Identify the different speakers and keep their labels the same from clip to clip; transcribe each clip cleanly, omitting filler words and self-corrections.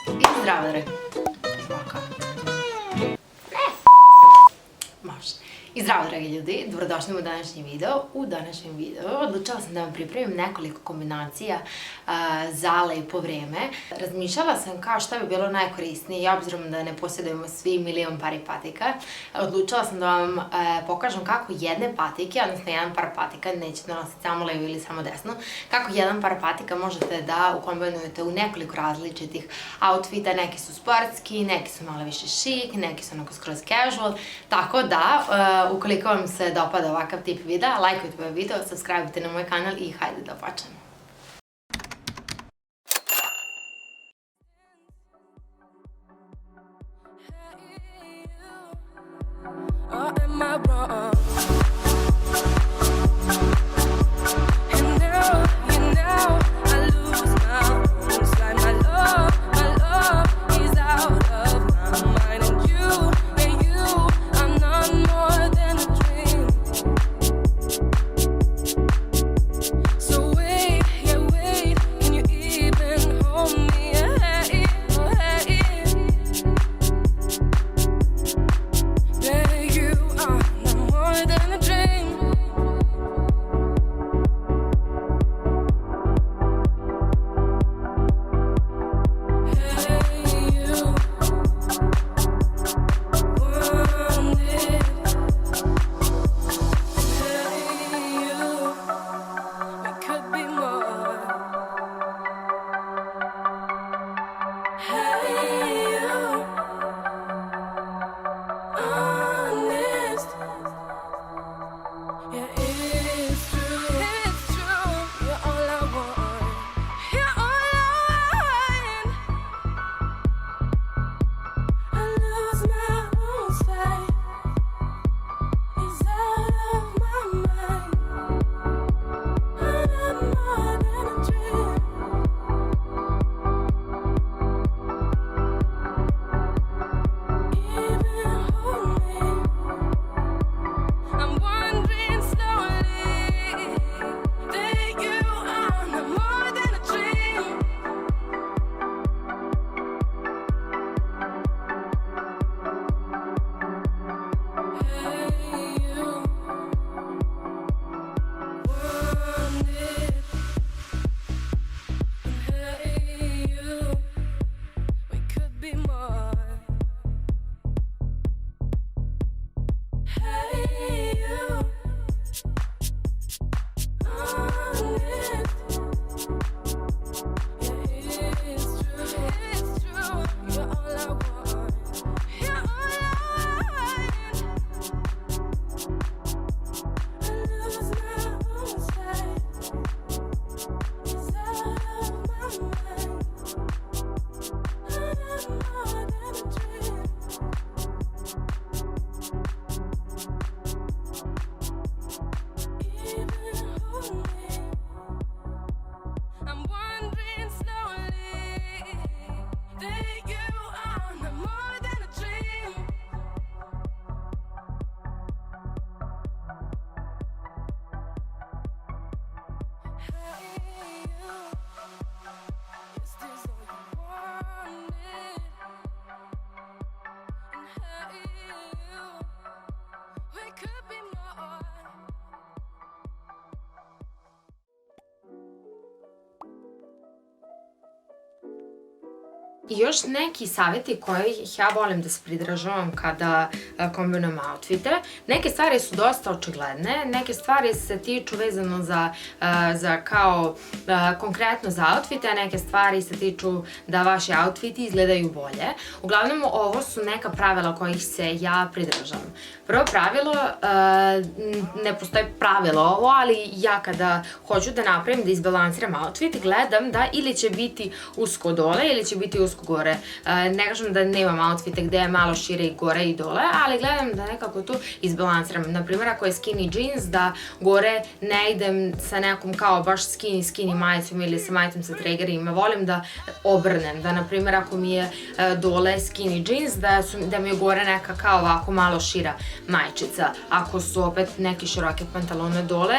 Speaker 1: I zdravo, I zdravo, dragi ljudi, dobrodošli u današnji video. U današnjem videu odlučila sam da vam pripremim nekoliko kombinacija za lepo vreme. Razmišljala sam kao šta bi bilo najkorisnije, i obzirom da ne posjedujemo svi milion pari patika, odlučila sam da vam pokažem kako jedne patike, odnosno jedan par patika, nećete nositi samo levo ili samo desno, kako jedan par patika možete da ukombinujete u nekoliko različitih outfita. Neki su sportski, neki su malo više šik, neki su onako skroz casual, tako da ukoliko vam se dopada ovakav tip videa, lajkujte ovaj video, subscribe-ujte na moj kanal i hajde da počnemo. I još neki savjeti kojih ja volim da se pridržavam kada kombinujem outfite. Neke stvari su dosta očigledne, neke stvari se tiču vezano za kao konkretno za outfite, a neke stvari se tiču da vaši outfiti izgledaju bolje. Uglavnom, ovo su neka pravila kojih se ja pridržavam. Prvo pravilo, ne postoji pravilo ovo, ali ja kada hoću da napravim, da izbalansiram outfit, gledam da ili će biti usko dole ili će biti usko gore. Ne kažem da nemam outfite gde je malo šire i gore i dole, ali gledam da nekako tu izbalansiram. Naprimjer, ako je skinny jeans, da gore ne idem sa nekom kao baš skinny majicom ili sa majicom sa tragerima. Volim da obrnem, da naprimjer ako mi je dole skinny jeans, da mi je gore neka kao ovako malo šira majčica. Ako su opet neke široke pantalone dole,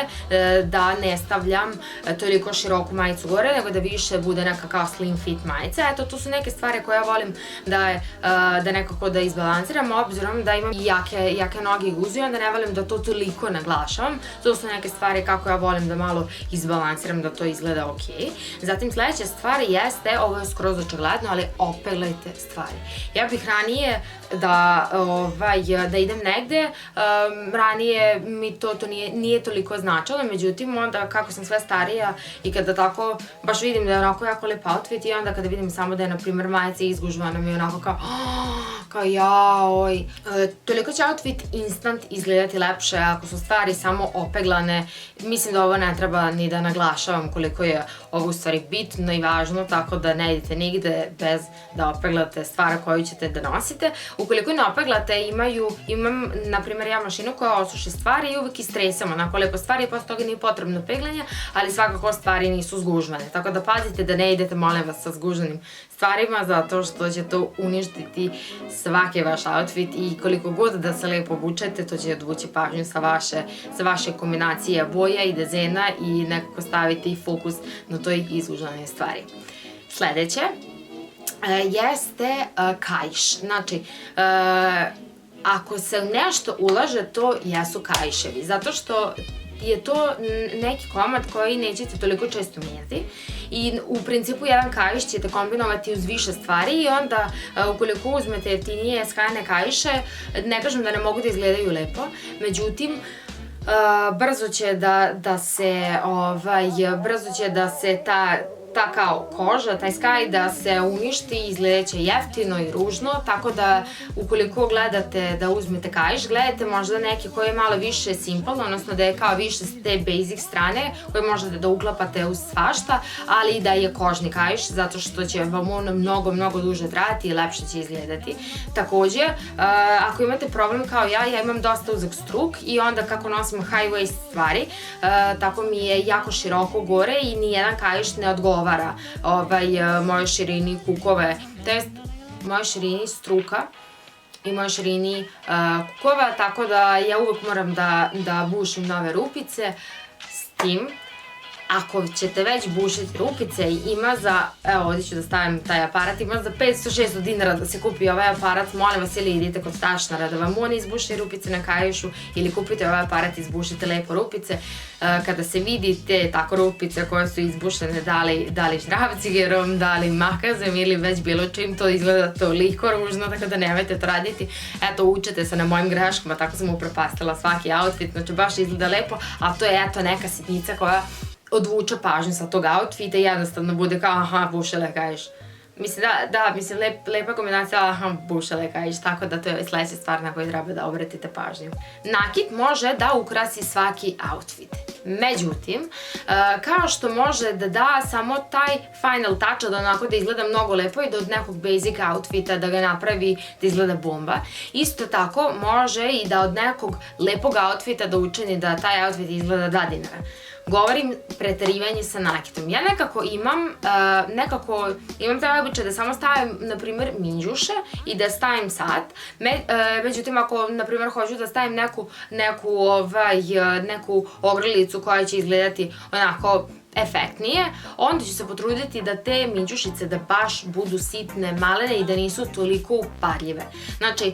Speaker 1: da ne stavljam toliko široku majicu gore, nego da više bude neka kao slim fit majica. Eto, to su neke neke stvari koje ja volim da nekako da izbalansiram, obzirom da imam jake noge i guzu i onda ne volim da to toliko naglašavam. To su neke stvari kako ja volim da malo izbalansiram, da to izgleda okej. Zatim sledeća stvar jeste, ovo je skroz očigledno, ali opeglajte stvari. Ja bih ranije da idem negde, ranije mi to nije toliko značilo, međutim onda kako sam sve starija i kada tako baš vidim da je onako jako lep outfit i onda kada vidim samo da je na primer majica izgužvana mi je onako kao jaoj. Toliko će outfit instant izgledati lepše ako su stvari samo opeglane. Mislim da ovo ne treba ni da naglašavam koliko je ovo u stvari bitno i važno, tako da ne idete nigde bez da opeglate stvar koju ćete da nosite. Ukoliko ne opeglate, imam, na primjer, ja mašinu koja osuši stvari i uvek istresam onako lepo stvari i posle toga nije potrebno peglanje, ali svakako stvari nisu zgužvane. Tako da pazite da ne idete, molim vas, sa zgužvanim stvarima, zato što će to uništiti svaki vaš outfit i koliko god da se lepo obučete, to će odvući pažnju sa vaše kombinacije boja i dezena i nekako staviti i fokus na toj izgužvanoj stvari. Sledeće jeste kaiš. Znači, ako se u nešto ulaže, to jesu kaiševi, zato što je to neki komad koji nećete toliko često menjati i u principu jedan kaiš ćete kombinovati uz više stvari i onda ukoliko uzmete jeftinije skajane kaiše, ne kažem da ne mogu da izgledaju lepo, međutim brzo će da se ta kao koža, taj skaj da se uništi, izgledaće jeftino i ružno, tako da ukoliko gledate da uzmete kaiš, gledajte možda neki koji je malo više simple, odnosno da je kao više s te basic strane, koji možete da uklapate uz svašta, ali i da je kožni kaiš, zato što će vam on mnogo duže trajati i lepše će izgledati. Takođe, ako imate problem kao ja imam dosta uzak struk i onda kako nosim high waist stvari, tako mi je jako široko gore i nijedan kaiš ne odgovara mojoj širini kukove, to jest mojoj širini struka i mojoj širini kukova, tako da ja uvek moram da bušim nove rupice. S tim, ako ćete već bušiti rupice, ima za, evo ovdje ću da stavim taj aparat, ima za 500-600 dinara da se kupi ovaj aparat, molim vas, ili idite kod tašnara da vam on izbuši rupice na kaišu ili kupite ovaj aparat i izbušite lepo rupice. Kada se vidite tako rupice koje su izbušene, da li ždravcigerom, da li makazem ili već bilo čim, to izgleda toliko ružno, tako da nemojte to raditi. Eto, učite se na mojim greškama, tako sam upropastila svaki outfit, znači baš izgleda lepo, a to je eto neka sitnica koja odvuče pažnju sa tog outfita i jednostavno bude kao aha, bušele kaiš. Mislim lepa kombinacija, aha, bušele kaiš, tako da to je sledeća stvar na koju treba da obratite pažnju. Nakit može da ukrasi svaki outfit. Međutim, kao što može da da samo taj final touch, da onako da izgleda mnogo lepo i da od nekog basic outfita da ga napravi da izgleda bomba, isto tako može i da od nekog lepog outfita da učini da taj outfit izgleda 2 dinara. Govorim preterivanje sa nakitom. Ja nekako imam taj običaj da samo stavim, na primjer, minđuše i da stavim sat. Međutim, ako, na primjer, hoću da stavim neku ogrlicu koja će izgledati onako efektnije, onda ću se potruditi da te minđušice da baš budu sitne, malene i da nisu toliko upadljive. Znači,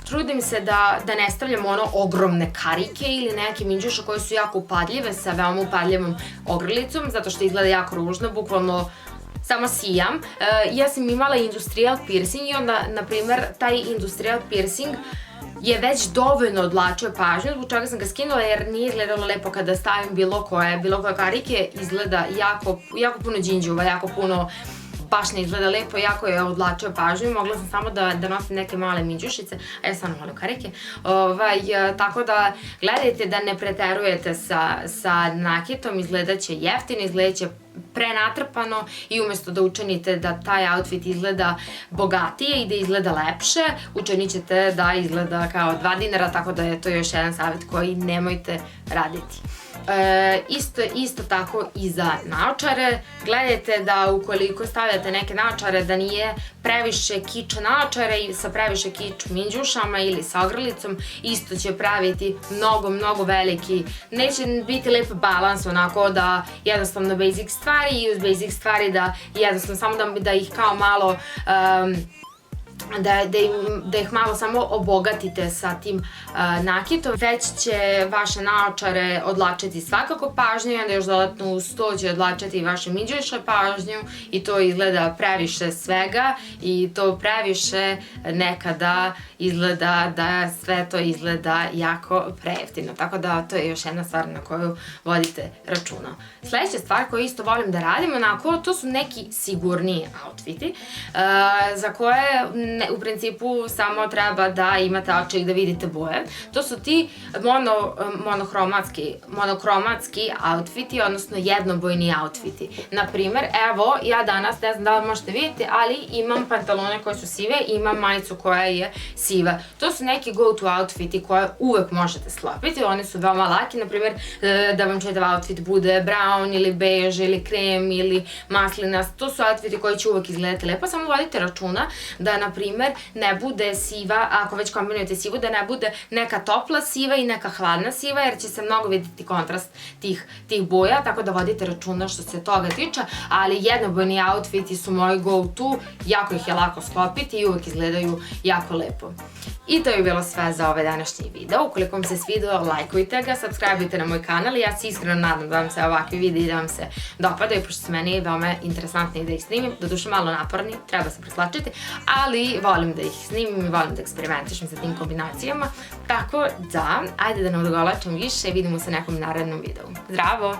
Speaker 1: trudim se da ne stavljam ono ogromne karike ili neke minđuše koje su jako upadljive sa veoma upadljivom ogrlicom, zato što izgleda jako ružno, bukvalno samo sijam. Ja sam imala industrial piercing i onda, na primer, taj industrial piercing je već dovoljno odvlačio pažnju, zbog čega sam ga skinula jer nije izgledalo lepo kada stavim bilo koje karike, izgleda jako puno džinđuva, jako puno, baš ne izgleda lepo, jako je odvlačio pažnju, mogla sam samo da nosim neke male minđušice, a ja stvarno volim karike, tako da gledajte da ne preterujete sa nakitom, izgledaće jeftino, izgledaće prenatrpano i umesto da učinite da taj outfit izgleda bogatije i da izgleda lepše, učinit ćete da izgleda kao 2 dinara, tako da je to još jedan savjet koji nemojte raditi. Isto tako i za naočare. Gledajte da ukoliko stavljate neke naočare da nije previše kič naočare i sa previše kič minđušama ili sa ogrlicom, isto će praviti mnogo veliki, neće biti lep balans onako da jednostavno basic stvari i uz basic stvari da jednostavno samo da ih kao malo da ih malo samo obogatite sa tim nakitom, već će vaše naočare odlačiti svakako pažnju i onda još dodatno uz to će odlačiti i vaše minđuše pažnju i to izgleda previše svega i to previše nekada izgleda da sve to izgleda jako prejeftino, tako da to je još jedna stvar na koju vodite računa. Sledeća stvar koju isto volim da radim, onako, to su neki sigurniji outfiti za koje u principu samo treba da imate oči i da vidite boje. To su ti monokromatski outfiti, odnosno jednobojni outfiti. Naprimer, evo, ja danas, ne znam da li možete vidjeti, ali imam pantalone koje su sive i imam majicu koja je siva. To su neki go-to outfiti koje uvek možete sklopiti, oni su veoma laki, naprimer da vam čitav outfit bude brown ili bež ili krem ili maslinast, to su outfiti koji će uvek izgledati lepo, samo vodite računa da, naprimer, ne bude siva, ako već kombinujete sivu, da ne bude neka topla siva i neka hladna siva, jer će se mnogo vidjeti kontrast tih boja, tako da vodite računa što se toga tiče, ali jednobojni outfiti su moji go-to, jako ih je lako sklopiti i uvek izgledaju jako lepo. I to je bilo sve za ovaj današnji video. Ukoliko vam se svideo, lajkujte ga, subscribeujte na moj kanal i ja se iskreno nadam da vam se ovakvi videi i da vam se dopadaju, pošto su meni veoma interesantni da ih snimim, doduše malo naporni, treba se preslačiti, ali volim da ih snimim i volim da eksperimentišem sa tim kombinacijama, tako da, ajde da ne odgolačam više i vidimo se nekom narednom videu. Zdravo!